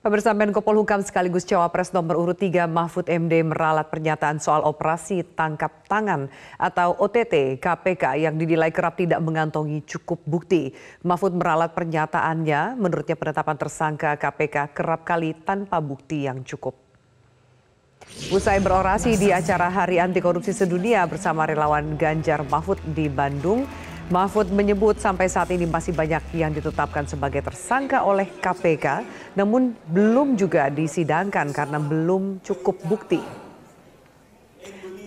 Pemirsa, Menko Polhukam sekaligus Cawapres nomor urut 3 Mahfud MD meralat pernyataan soal operasi tangkap tangan atau OTT KPK yang dinilai kerap tidak mengantongi cukup bukti. Mahfud meralat pernyataannya, menurutnya penetapan tersangka KPK kerap kali tanpa bukti yang cukup. Usai berorasi di acara Hari Anti Korupsi Sedunia bersama relawan Ganjar Mahfud di Bandung, Mahfud menyebut sampai saat ini masih banyak yang ditetapkan sebagai tersangka oleh KPK, namun belum juga disidangkan karena belum cukup bukti.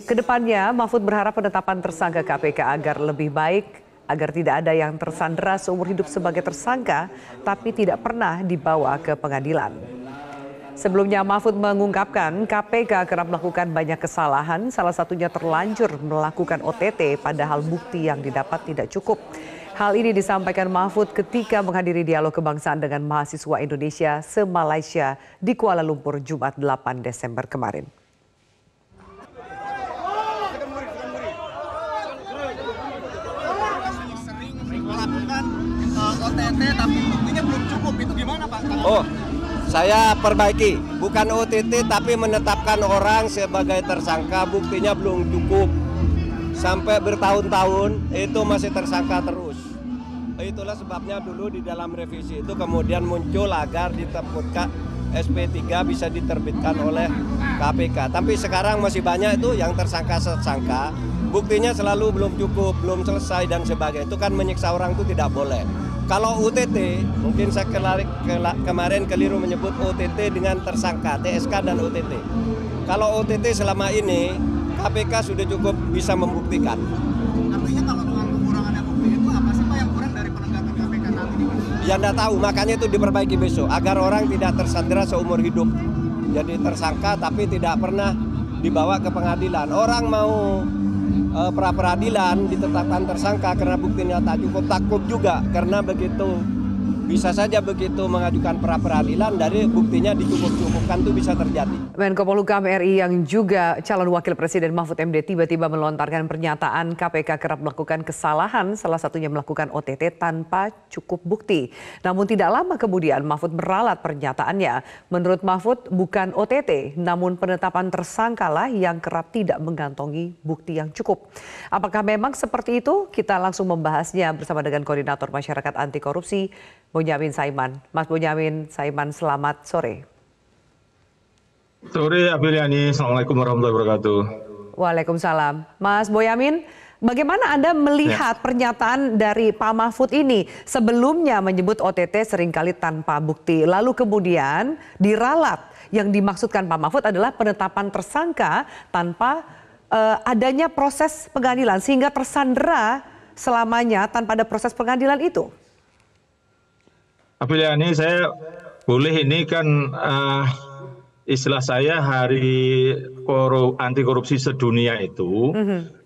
Kedepannya, Mahfud berharap penetapan tersangka KPK agar lebih baik, agar tidak ada yang tersandera seumur hidup sebagai tersangka, tapi tidak pernah dibawa ke pengadilan. Sebelumnya Mahfud mengungkapkan KPK kerap melakukan banyak kesalahan, salah satunya terlanjur melakukan OTT padahal bukti yang didapat tidak cukup. Hal ini disampaikan Mahfud ketika menghadiri dialog kebangsaan dengan mahasiswa Indonesia se-Malaysia di Kuala Lumpur Jumat 8 Desember kemarin. Sering melakukan OTT tapi buktinya belum cukup, itu gimana Pak? Saya perbaiki, bukan OTT tapi menetapkan orang sebagai tersangka, buktinya belum cukup. Sampai bertahun-tahun itu masih tersangka terus. Itulah sebabnya dulu di dalam revisi itu kemudian muncul agar diterbitkan SP3 bisa diterbitkan oleh KPK. Tapi sekarang masih banyak itu yang tersangka-tersangka, buktinya selalu belum cukup, belum selesai dan sebagainya. Itu kan menyiksa orang itu tidak boleh. Kalau OTT, mungkin saya kemarin keliru menyebut OTT dengan tersangka, TSK dan OTT. Kalau OTT selama ini, KPK sudah cukup bisa membuktikan. Artinya kalau dengan kekurangannya bukti itu apa sih Pak yang kurang dari penegakan KPK saat ini? Ya enggak tahu, makanya itu diperbaiki besok, agar orang tidak tersandera seumur hidup. Jadi tersangka tapi tidak pernah dibawa ke pengadilan. Orang mau pra-peradilan ditetapkan tersangka karena buktinya tak cukup, takut juga karena begitu bisa saja begitu mengajukan pra-peradilan dari buktinya dicukup-cukupkan itu bisa terjadi. Menko Polhukam RI yang juga calon wakil presiden Mahfud MD tiba-tiba melontarkan pernyataan KPK kerap melakukan kesalahan, salah satunya melakukan OTT tanpa cukup bukti. Namun tidak lama kemudian Mahfud meralat pernyataannya. Menurut Mahfud bukan OTT, namun penetapan tersangkalah yang kerap tidak mengantongi bukti yang cukup. Apakah memang seperti itu? Kita langsung membahasnya bersama dengan Koordinator Masyarakat Anti Korupsi, Bonyamin Saiman. Mas Bonyamin Saiman, selamat sore. Sore, Apriani. Assalamualaikum warahmatullahi wabarakatuh. Waalaikumsalam. Mas Bonyamin, bagaimana Anda melihat pernyataan dari Pak Mahfud ini? Sebelumnya menyebut OTT seringkali tanpa bukti. Lalu kemudian diralat. Yang dimaksudkan Pak Mahfud adalah penetapan tersangka tanpa adanya proses pengadilan. Sehingga tersandera selamanya tanpa ada proses pengadilan itu. Apriani, saya boleh ini kan istilah saya Hari Anti Korupsi Sedunia itu,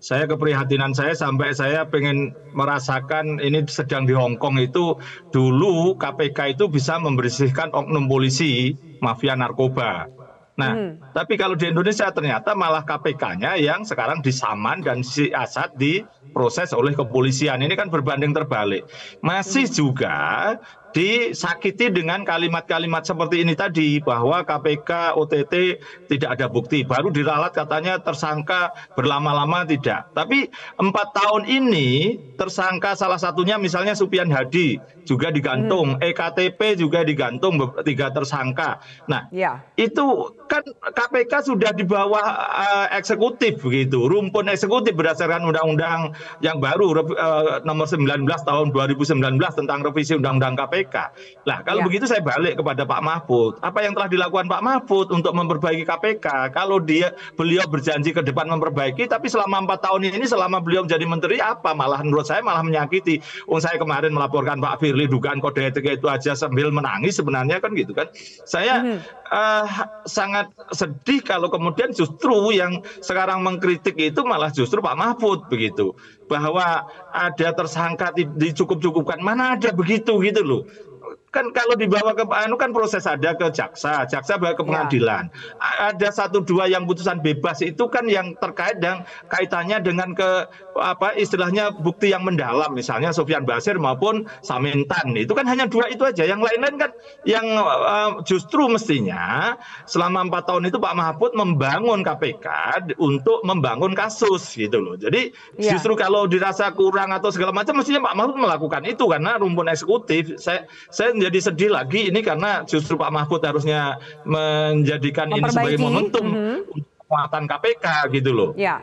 saya keprihatinan saya sampai saya pengen merasakan ini sedang di Hong Kong itu dulu KPK itu bisa membersihkan oknum polisi mafia narkoba. Nah, tapi kalau di Indonesia ternyata malah KPK-nya yang sekarang disaman dan siasat diproses oleh kepolisian. Ini kan berbanding terbalik. Masih juga disakiti dengan kalimat-kalimat seperti ini tadi, bahwa KPK OTT tidak ada bukti, baru diralat katanya tersangka berlama-lama tidak. Tapi 4 tahun ini tersangka salah satunya misalnya Supian Hadi juga digantung, EKTP juga digantung 3 tersangka. Nah, itu kan KPK sudah di bawah eksekutif begitu, rumpun eksekutif berdasarkan undang-undang yang baru nomor 19 tahun 2019 tentang revisi undang-undang KPK. Nah, kalau begitu saya balik kepada Pak Mahfud. Apa yang telah dilakukan Pak Mahfud untuk memperbaiki KPK? Kalau beliau berjanji ke depan memperbaiki, tapi selama 4 tahun ini selama beliau menjadi menteri apa? Malah menurut saya malah menyakiti. Saya kemarin melaporkan Pak Firly dugaan kode etik itu aja sambil menangis sebenarnya kan gitu kan. Saya sangat sedih kalau kemudian justru yang sekarang mengkritik itu malah justru Pak Mahfud begitu. Bahwa ada tersangka dicukup-cukupkan, mana ada begitu gitu loh. Kan kalau dibawa ke anu kan proses ada ke jaksa, jaksa bawa ke pengadilan. Ada 1-2 yang putusan bebas itu kan yang terkait dan kaitannya dengan ke apa istilahnya bukti yang mendalam, misalnya Sofyan Basir maupun Samintan. Itu kan hanya 2 itu aja. Yang lain-lain kan yang justru mestinya selama 4 tahun itu Pak Mahfud membangun KPK untuk membangun kasus gitu loh. Jadi justru kalau dirasa kurang atau segala macam mestinya Pak Mahfud melakukan itu karena rumpun eksekutif. Saya jadi sedih lagi ini karena justru Pak Mahfud harusnya menjadikan ini sebagai momentum untuk penguatan KPK gitu loh. Ya.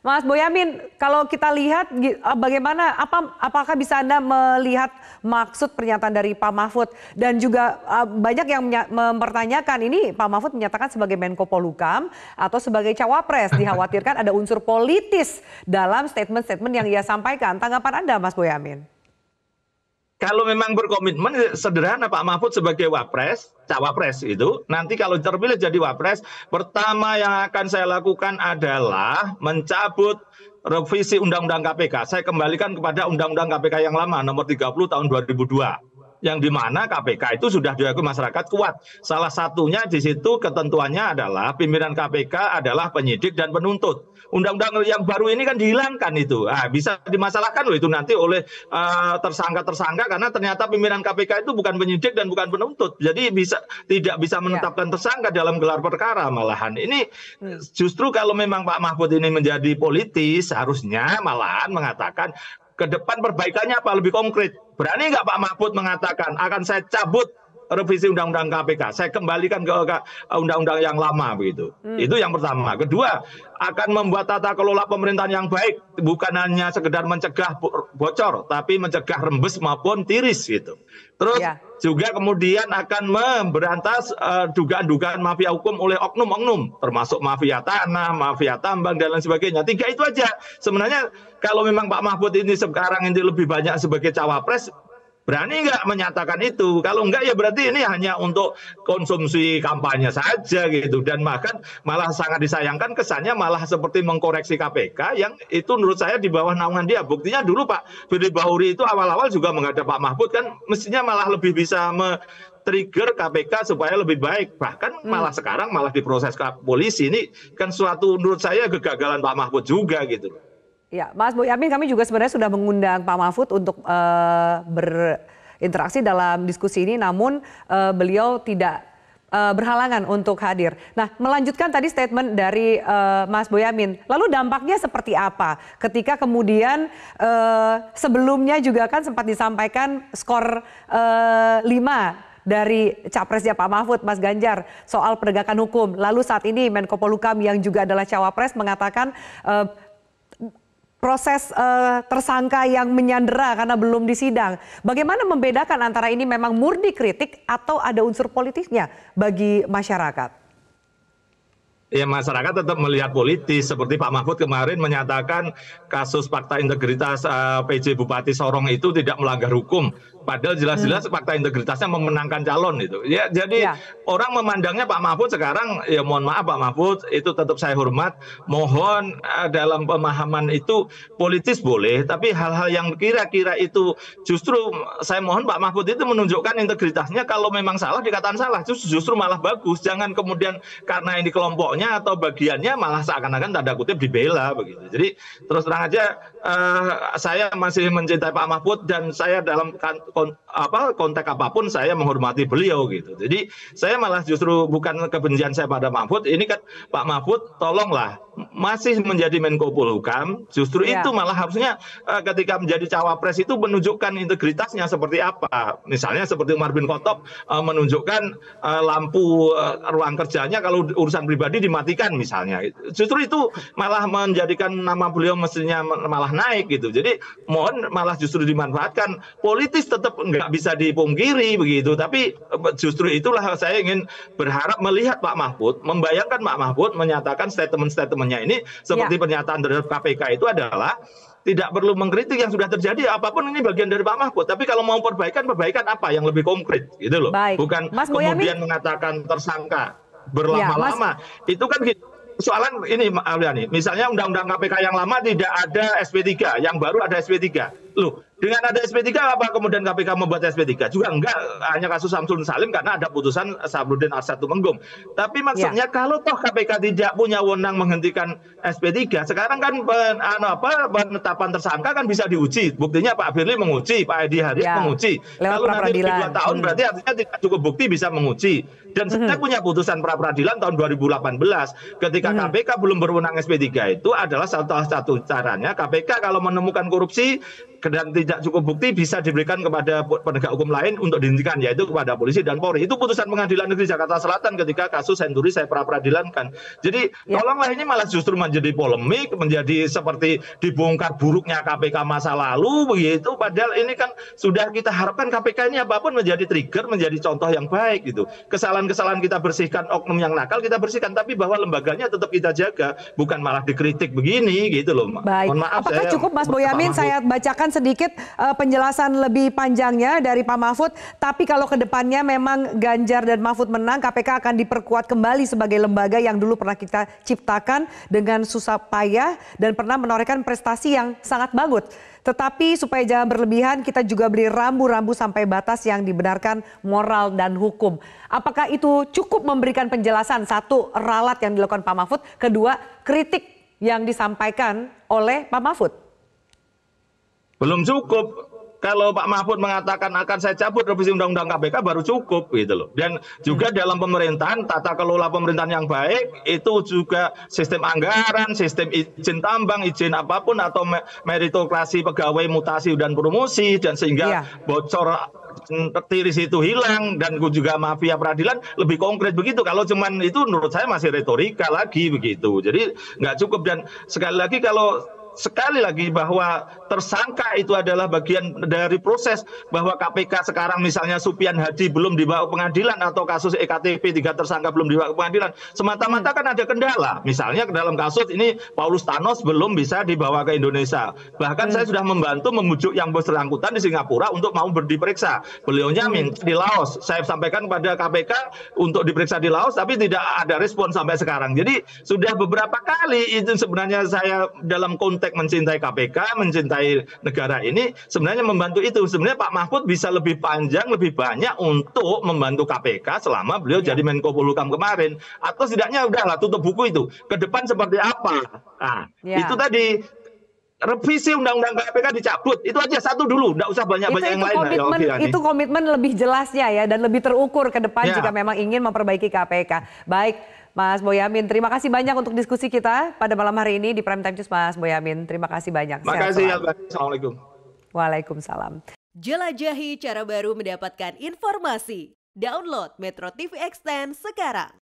Mas Boyamin, kalau kita lihat bagaimana, apakah bisa Anda melihat maksud pernyataan dari Pak Mahfud dan juga banyak yang mempertanyakan ini Pak Mahfud menyatakan sebagai Menko Polhukam atau sebagai cawapres, dikhawatirkan ada unsur politis dalam statement-statement yang ia sampaikan. Tanggapan Anda, Mas Boyamin? Kalau memang berkomitmen sederhana Pak Mahfud sebagai cawapres itu nanti kalau terpilih jadi wapres, pertama yang akan saya lakukan adalah mencabut revisi Undang-Undang KPK. Saya kembalikan kepada Undang-Undang KPK yang lama nomor 30 tahun 2002. Yang dimana KPK itu sudah diakui masyarakat kuat. Salah satunya di situ ketentuannya adalah pimpinan KPK adalah penyidik dan penuntut. Undang-undang yang baru ini kan dihilangkan itu. Bisa dimasalahkan loh itu nanti oleh tersangka-tersangka karena ternyata pimpinan KPK itu bukan penyidik dan bukan penuntut. Jadi tidak bisa menetapkan tersangka dalam gelar perkara malahan. Ini justru kalau memang Pak Mahfud ini menjadi politis harusnya malahan mengatakan ke depan perbaikannya apa lebih konkret. Berani nggak Pak Mahfud mengatakan akan saya cabut revisi Undang-Undang KPK, saya kembalikan ke Undang-Undang yang lama begitu. Itu yang pertama. Kedua, akan membuat tata kelola pemerintahan yang baik, bukan hanya sekedar mencegah bocor, tapi mencegah rembes maupun tiris gitu. Terus juga kemudian akan memberantas dugaan-dugaan mafia hukum oleh oknum-oknum, termasuk mafia tanah, mafia tambang dan lain sebagainya. 3 itu aja. Sebenarnya kalau memang Pak Mahfud ini sekarang ini lebih banyak sebagai cawapres, berani nggak menyatakan itu? Kalau enggak ya berarti ini hanya untuk konsumsi kampanye saja gitu. Dan bahkan malah sangat disayangkan kesannya malah seperti mengkoreksi KPK yang itu menurut saya di bawah naungan dia. Buktinya dulu Pak Firly Bahuri itu awal-awal juga menghadap Pak Mahfud kan mestinya malah lebih bisa trigger KPK supaya lebih baik. Bahkan malah sekarang malah diproses ke polisi. Ini kan suatu menurut saya kegagalan Pak Mahfud juga gitu. Ya, Mas Boyamin, kami juga sebenarnya sudah mengundang Pak Mahfud untuk berinteraksi dalam diskusi ini, namun beliau tidak berhalangan untuk hadir. Nah, melanjutkan tadi statement dari Mas Boyamin, lalu dampaknya seperti apa ketika kemudian sebelumnya juga kan sempat disampaikan skor 5 dari capresnya Pak Mahfud, Mas Ganjar, soal penegakan hukum. Lalu saat ini Menko Polhukam yang juga adalah cawapres mengatakan proses tersangka yang menyandera karena belum disidang. Bagaimana membedakan antara ini memang murni kritik atau ada unsur politisnya bagi masyarakat? Ya masyarakat tetap melihat politis seperti Pak Mahfud kemarin menyatakan kasus fakta integritas PJ Bupati Sorong itu tidak melanggar hukum. Padahal jelas-jelas fakta integritasnya memenangkan calon itu. Ya, jadi orang memandangnya Pak Mahfud sekarang ya mohon maaf Pak Mahfud itu tetap saya hormat. Mohon dalam pemahaman itu politis boleh, tapi hal-hal yang kira-kira itu justru saya mohon Pak Mahfud itu menunjukkan integritasnya. Kalau memang salah dikatakan salah, justru malah bagus. Jangan kemudian karena ini kelompoknya atau bagiannya malah seakan-akan tanda kutip dibela begitu. Jadi terus terang aja saya masih mencintai Pak Mahfud dan saya dalam konteks apapun saya menghormati beliau gitu. Jadi saya malah justru bukan kebencian saya pada Mahfud. Ini kan Pak Mahfud tolonglah masih menjadi Menko Polhukam, justru itu malah harusnya ketika menjadi cawapres itu menunjukkan integritasnya seperti apa. Misalnya seperti Umar bin Khattab menunjukkan lampu ruang kerjanya kalau urusan pribadi dimatikan misalnya. Justru itu malah menjadikan nama beliau mestinya malah naik gitu. Jadi mohon malah justru dimanfaatkan. Politis tetap nggak bisa dipungkiri begitu. Tapi justru itulah saya ingin berharap melihat Pak Mahfud, membayangkan Pak Mahfud menyatakan statement-statementnya ini seperti pernyataan terhadap KPK itu adalah tidak perlu mengkritik yang sudah terjadi, apapun ini bagian dari Pak Mahfud. Tapi kalau mau perbaikan apa yang lebih konkret gitu loh. Bukan Mas kemudian mengatakan tersangka berlama-lama. Itu kan gitu. Soalan ini, misalnya Undang-Undang KPK yang lama tidak ada SP3, yang baru ada SP3. Loh, dengan ada SP3 apa kemudian KPK membuat SP3? Juga enggak, hanya kasus Samsul Salim karena ada putusan Sabrudin Arsyad Tumenggung. Tapi maksudnya kalau toh KPK tidak punya wewenang menghentikan SP3, sekarang kan penetapan tersangka kan bisa diuji. Buktinya Pak Firly menguji, Pak Edi Haris menguji. Kalau nanti 2 tahun berarti artinya tidak cukup bukti bisa menguji. Dan saya punya putusan pra-peradilan tahun 2018 ketika KPK belum berwenang SP3 itu adalah salah satu caranya KPK kalau menemukan korupsi dan tidak cukup bukti bisa diberikan kepada penegak hukum lain untuk dihentikan, yaitu kepada polisi dan Polri. Itu putusan Pengadilan Negeri Jakarta Selatan ketika kasus Senturi saya pra-peradilankan. Jadi tolonglah, ini malah justru menjadi polemik, menjadi seperti dibongkar buruknya KPK masa lalu begitu. Padahal ini kan sudah kita harapkan KPK ini apapun menjadi trigger, menjadi contoh yang baik gitu. Kesalahan-kesalahan kita bersihkan, oknum yang nakal kita bersihkan, tapi bahwa lembaganya tetap kita jaga, bukan malah dikritik begini gitu loh. Baik. Mohon maaf, apakah cukup Mas Boyamin saya bacakan sedikit penjelasan lebih panjangnya dari Pak Mahfud, tapi kalau ke depannya memang Ganjar dan Mahfud menang, KPK akan diperkuat kembali sebagai lembaga yang dulu pernah kita ciptakan dengan susah payah dan pernah menorehkan prestasi yang sangat bagus. Tetapi supaya jangan berlebihan, kita juga beri rambu-rambu sampai batas yang dibenarkan moral dan hukum. Apakah itu cukup memberikan penjelasan? Satu, ralat yang dilakukan Pak Mahfud. Kedua, kritik yang disampaikan oleh Pak Mahfud. Belum cukup. Kalau Pak Mahfud mengatakan akan saya cabut revisi Undang-Undang KPK baru cukup gitu loh. Dan juga dalam pemerintahan, tata kelola pemerintahan yang baik itu juga sistem anggaran, sistem izin tambang, izin apapun atau meritokrasi pegawai, mutasi dan promosi, dan sehingga bocor tiris itu hilang, dan juga mafia peradilan lebih konkret begitu. Kalau cuman itu menurut saya masih retorika lagi begitu. Jadi nggak cukup. Dan sekali lagi bahwa tersangka itu adalah bagian dari proses, bahwa KPK sekarang misalnya Supian Hadi belum dibawa ke pengadilan atau kasus EKTP 3 tersangka belum dibawa ke pengadilan, semata-mata kan ada kendala. Misalnya dalam kasus ini Paulus Thanos belum bisa dibawa ke Indonesia. Bahkan saya sudah membantu memujuk yang bersangkutan di Singapura untuk mau diperiksa. Beliaunya minta di Laos. Saya sampaikan kepada KPK untuk diperiksa di Laos, tapi tidak ada respon sampai sekarang. Jadi sudah beberapa kali itu sebenarnya saya dalam konteks mencintai KPK, mencintai negara ini, sebenarnya membantu itu. Sebenarnya Pak Mahfud bisa lebih panjang, lebih banyak untuk membantu KPK selama beliau jadi Menko Polhukam kemarin. Atau setidaknya udahlah tutup buku itu. Ke depan seperti apa? Nah, itu tadi revisi Undang-Undang KPK dicabut. Itu aja satu dulu, enggak usah banyak-banyak yang lain. Itu komitmen lebih jelasnya ya, dan lebih terukur ke depan jika memang ingin memperbaiki KPK. Baik, Mas Boyamin, terima kasih banyak untuk diskusi kita pada malam hari ini di Prime Time News, Mas Boyamin. Terima kasih banyak. Terima kasih. Assalamualaikum. Waalaikumsalam. Jelajahi cara baru mendapatkan informasi. Download Metro TV Extend sekarang.